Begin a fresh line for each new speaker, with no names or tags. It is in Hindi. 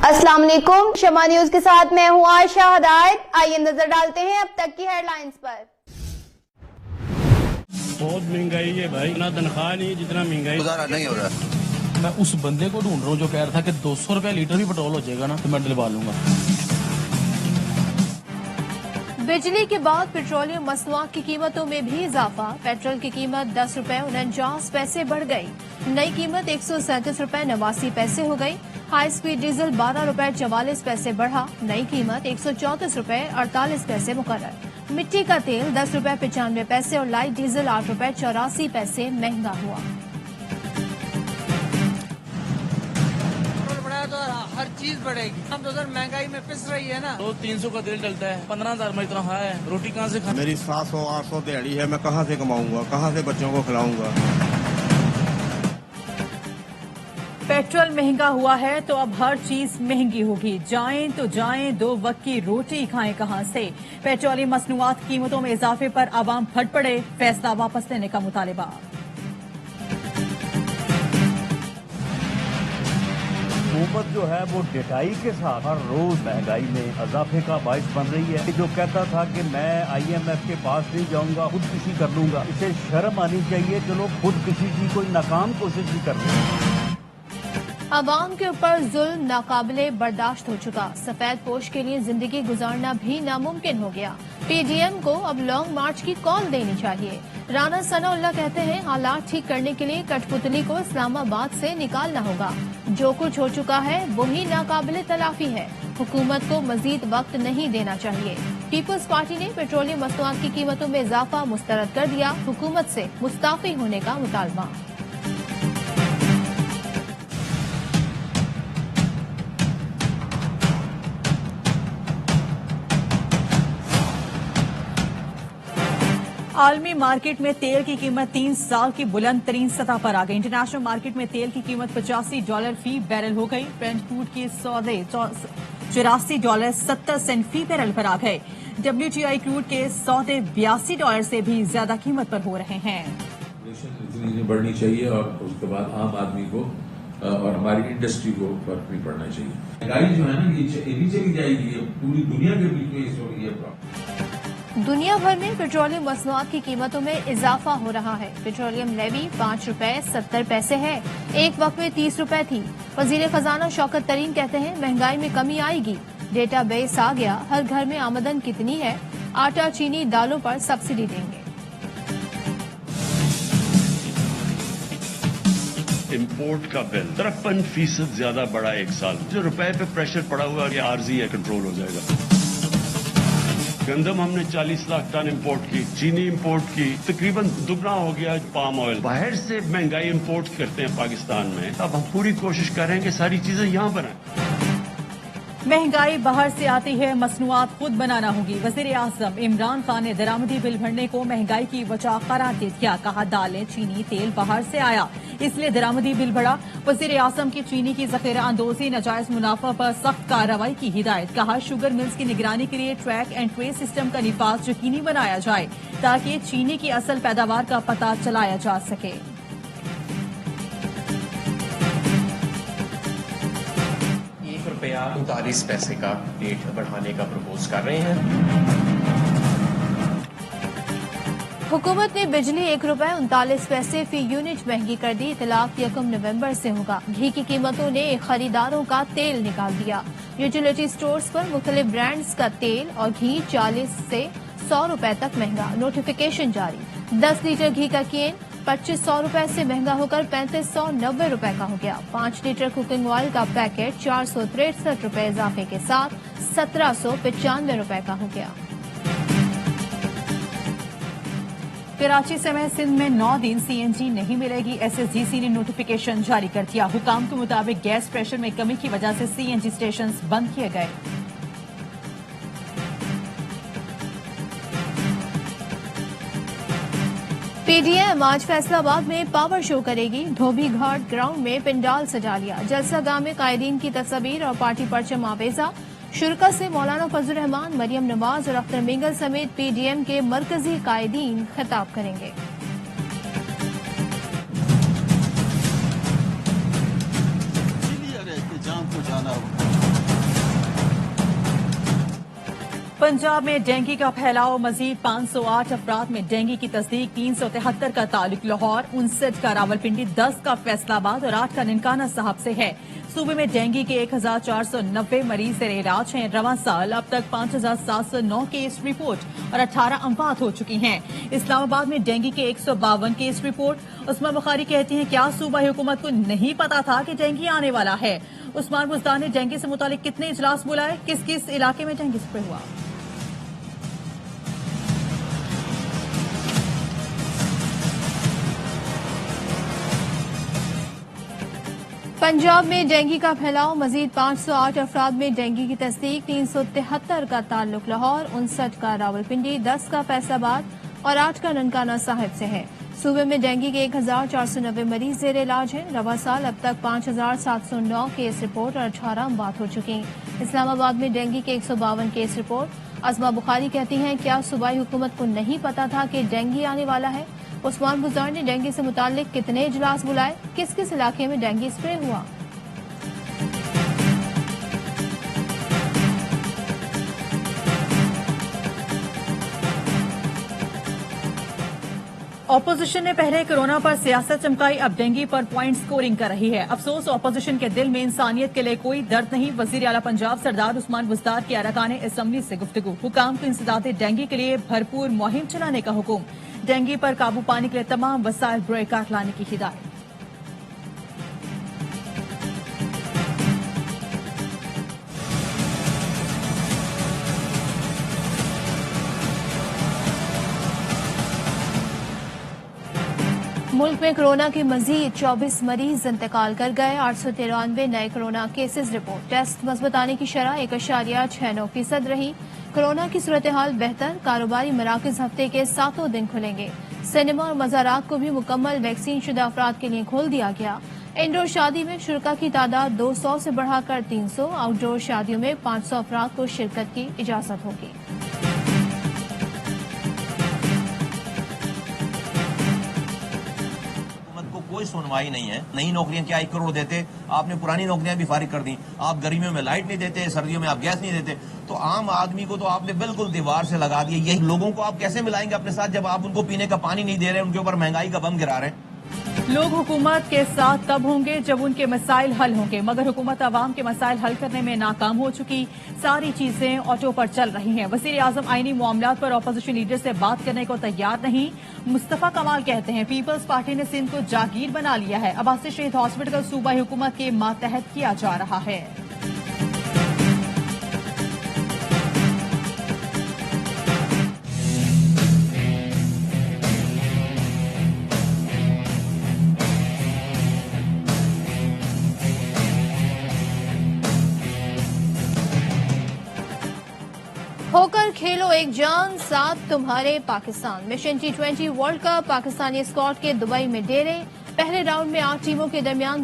अस्सलाम वालेकुम, शमा न्यूज के साथ मैं हूं आयशा हदायत। आइए नजर डालते हैं अब तक की हेडलाइंस पर।
बहुत महंगाई है भाई, ना तनख्वाह नहीं जितना महंगाई
गुजारा नहीं हो रहा।
मैं उस बंदे को ढूंढ रहा हूँ जो कह रहा था कि 200 रुपया लीटर भी पेट्रोल हो जाएगा ना तो मैं डलवा लूंगा।
बिजली के बाद पेट्रोलियम मसनूआत की कीमतों में भी इजाफा। पेट्रोल की कीमत 10 रुपए 49 पैसे बढ़ गई। नई कीमत 137 रुपए 89 पैसे हो गई। हाई स्पीड डीजल 12 रुपए 44 पैसे बढ़ा। नई कीमत 134 रुपए 48 पैसे मुकर्रर। मिट्टी का तेल 10 रुपए 95 पैसे और लाइट डीजल 8 रुपए 84 पैसे महंगा हुआ।
तो हर चीज बढ़ेगी। हम तो उधर महंगाई में पिस रही है ना।
तो 300 का तेल डलता है, 15,000 में इतना है, रोटी कहाँ से खा।
मेरी 700-800 दिहाड़ी है, मैं कहाँ से कमाऊंगा, कहाँ से बच्चों को खिलाऊंगा।
पेट्रोल महंगा हुआ है तो अब हर चीज महंगी होगी। जाएं तो जाएं, 2 वक्त की रोटी खाएं कहां से। पेट्रोलियम मसनूआत कीमतों में इजाफे पर आवाम फट पड़े। फैसला वापस लेने का मुतालिबा।
हुकूमत जो है वो डेटाई के साथ हर रोज महंगाई में इजाफे का बाइस बन रही है। जो कहता था कि मैं IMF के पास नहीं जाऊंगा, खुदकुशी कर लूंगा, इसे शर्म आनी चाहिए। चलो खुदकुशी की कोई नाकाम कोशिश भी कर रहे हैं।
अवाम के ऊपर जुल्म नाकाबिले बर्दाश्त हो चुका। सफेद पोश के लिए जिंदगी गुजारना भी नामुमकिन हो गया। PDM को अब लॉन्ग मार्च की कॉल देनी चाहिए। राना सनाउल्लाह कहते हैं हालात ठीक करने के लिए कठपुतली को इस्लामाबाद से निकालना होगा। जो कुछ हो चुका है वही नाकाबिले तलाफी है। हुकूमत को मजीद वक्त नहीं देना चाहिए। पीपल्स पार्टी ने पेट्रोलियम मसनूआत की कीमतों में इजाफा मुस्तरद कर दिया। हुकूमत से मुस्ताफी होने का मुतालबा।
आलमी मार्केट में तेल की कीमत 3 साल की बुलंद तरीन सतह पर आ गई। इंटरनेशनल मार्केट में तेल की कीमत $85 फी बैरल हो गई। ब्रेंट क्रूड के सौदे $84.70 फी बैरल पर आ गए। WTI क्रूड के सौदे $82 से भी ज्यादा कीमत पर हो रहे हैं।
इतनी बढ़नी चाहिए और उसके बाद आम आदमी को और हमारी इंडस्ट्री को फर्क नहीं पड़ना चाहिए। महंगाई जो है ना ये चली जाएगी, पूरी दुनिया के बीच में इस वक्त ये प्रॉब्लम।
दुनिया भर में पेट्रोलियम मसनूआत की कीमतों में इजाफा हो रहा है। पेट्रोलियम लेवी 5 रुपए 70 पैसे है। एक वक्त में 30 रुपए थी। वजीर खजाना शौकत तरीन कहते हैं महंगाई में कमी आएगी। डेटा बेस आ गया, हर घर में आमदन कितनी है। आटा, चीनी, दालों पर सब्सिडी देंगे।
इम्पोर्ट का बिल 53% ज्यादा बढ़ा एक साल। जो रुपए पे प्रेशर पड़ा हुआ है ये आर्जी है, कंट्रोल हो जाएगा। गंदम हमने 40 लाख टन इंपोर्ट की, चीनी इंपोर्ट की, तकरीबन दुगना हो गया। पाम ऑयल बाहर से महंगाई इंपोर्ट करते हैं पाकिस्तान में। अब हम पूरी कोशिश कर रहे हैं कि सारी चीजें यहाँ बनाएं।
महंगाई बाहर से आती है, मसनूआत खुद बनाना होगी। वजीर आजम इमरान खान ने दरामदी बिल भरने को महंगाई की वजह करार दे दिया। कहा दालें, चीनी, तेल बाहर से आया, इसलिए दरामदी बिल बढ़ा। वजीर आजम की चीनी की जखीरा अंदोजी, नाजायज मुनाफा पर सख्त कार्रवाई की हिदायत। कहा शुगर मिल्स की निगरानी के लिए ट्रैक एंड ट्रेस सिस्टम का निफाज यकीनी बनाया जाए ताकि चीनी की असल पैदावार का पता चलाया जा सके।
$39 का रेट बढ़ाने का प्रपोज कर रहे हैं।
हुकूमत ने बिजली 1 रुपए 39 पैसे फी यूनिट महंगी कर दी। इतलाफ 1 नवंबर से होगा। घी की कीमतों ने खरीदारों का तेल निकाल दिया। यूटिलिटी स्टोर्स पर मुख्तलिफ ब्रांड्स का तेल और घी 40 से 100 रुपए तक महंगा। नोटिफिकेशन जारी। 10 लीटर घी का केन 2500 रुपए से महंगा होकर 3590 रुपए का हो गया। 5 लीटर कुकिंग ऑयल का पैकेट 463 रुपए इजाफे के साथ 1795 रुपए का हो गया।
कराची समेत सिंध में 9 दिन CNG नहीं मिलेगी। SSGC ने नोटिफिकेशन जारी कर दिया। हुकाम के मुताबिक गैस प्रेशर में कमी की वजह से CNG स्टेशन बंद किए गए।
PDM आज फैसलाबाद में पावर शो करेगी। धोबी घाट ग्राउंड में पंडाल सजा लिया। जलसा गाह में कायदीन की तस्वीर और पार्टी परचम आवेजा। शुरका से मौलाना फजल रहमान, मरियम नवाज और अख्तर मिंगल समेत PDM के मरकजी कायदीन खिताब करेंगे।
जान को जाना होगा।
पंजाब में डेंगू का फैलाव मजीद 508 अफराद में डेंगू की तस्दीक 373 का ताल्लुक लाहौर, 59 का रावलपिंडी, 10 का फैसलाबाद और 8 का ननकाना साहब से है। सूबे में डेंगू के 1490 मरीज जेर इलाज हैं। रवां साल अब तक 5709 केस रिपोर्ट और 18 अमवात हो चुकी हैं। इस्लामाबाद में डेंगू के 152 केस रिपोर्ट। उस्मान बुखारी कहती हैं, क्या सूबाई हुकूमत को नहीं पता था कि डेंगू आने वाला है? उस्मान बुजदार ने डेंगू से मुतालिक कितने इजलास बुलाए, किस किस इलाके में डेंगू स्प्रे हुआ?
पंजाब में डेंगू का फैलाव मजीद 508 अफराद में डेंगू की तस्दीक, 373 का ताल्लुक लाहौर, 59 का रावलपिंडी, 10 का फैसलाबाद और 8 का ननकाना साहिब से है। सूबे में डेंगू के 1490 मरीज जेर इलाज हैं। रवा साल अब तक 5709 केस रिपोर्ट और 18 अमवात हो चुकी हैं। इस्लामाबाद में डेंगू के 152 केस रिपोर्ट। अजमा बुखारी कहती हैं, क्या सूबाई हुकूमत को नहीं पता था कि डेंगू आने वाला है? उस्मान बुज़दार ने डेंगू से मुताल्लिक कितने इजलास बुलाए, किस किस इलाके में डेंगू स्प्रे हुआ?
ऑपोजिशन ने पहले कोरोना पर सियासत चमकाई, अब डेंगू पर पॉइंट स्कोरिंग कर रही है। अफसोस, ऑपोजिशन के दिल में इंसानियत के लिए कोई दर्द नहीं। वजीर आला पंजाब सरदार उस्मान बुज़दार की अरकान असम्बली से गुफ्तगू। हुकाम को इंसदाद डेंगू के लिए भरपूर मुहिम चलाने का हुक्म। डेंगू पर काबू पाने के लिए तमाम वसाइल ब्रेकार लाने की हिदायत।
मुल्क में कोरोना के मजीद 24 मरीज इंतकाल कर गए। 893 नए कोरोना केसेस रिपोर्ट। टेस्ट मजबूत आने की शरह 1.69% रही। कोरोना की सूरत हाल बेहतर। कारोबारी मराकज हफ्ते के 7 दिन खुलेंगे। सिनेमा और मज़ारात को भी मुकम्मल वैक्सीन शुदा अफराद के लिए खोल दिया गया। इंडोर शादी में शुरका की तादाद 200 से बढ़ाकर 300। आउटडोर शादियों में 500 अफराद को शिरकत की इजाजत होगी।
कोई सुनवाई नहीं है। नई नौकरियां क्या 1 करोड़ देते, आपने पुरानी नौकरियां भी फारिग कर दी। आप गर्मियों में लाइट नहीं देते, सर्दियों में आप गैस नहीं देते, तो आम आदमी को तो आपने बिल्कुल दीवार से लगा दिया। यही लोगों को आप कैसे मिलाएंगे अपने साथ जब आप उनको पीने का पानी नहीं दे रहे, उनके ऊपर महंगाई का बम गिरा रहे हैं?
लोग हुकूमत के साथ तब होंगे जब उनके मसाइल हल होंगे, मगर हुकूमत अवाम के मसाइल हल करने में नाकाम हो चुकी। सारी चीजें ऑटो पर चल रही हैं। वजीर आजम आईनी मामलात पर अपोजिशन लीडर से बात करने को तैयार नहीं। मुस्तफा कमाल कहते हैं, पीपल्स पार्टी ने सिंध को जागीर बना लिया है। अब्बासी शहीद हॉस्पिटल सूबाई हुकूमत के मातहत किया जा रहा है।
होकर खेलो एक जान, साथ तुम्हारे Pakistan. Mission T20 world cup. Pakistani squad के दुबई में डेरे। पहले राउंड में 8 टीमों के दरमियान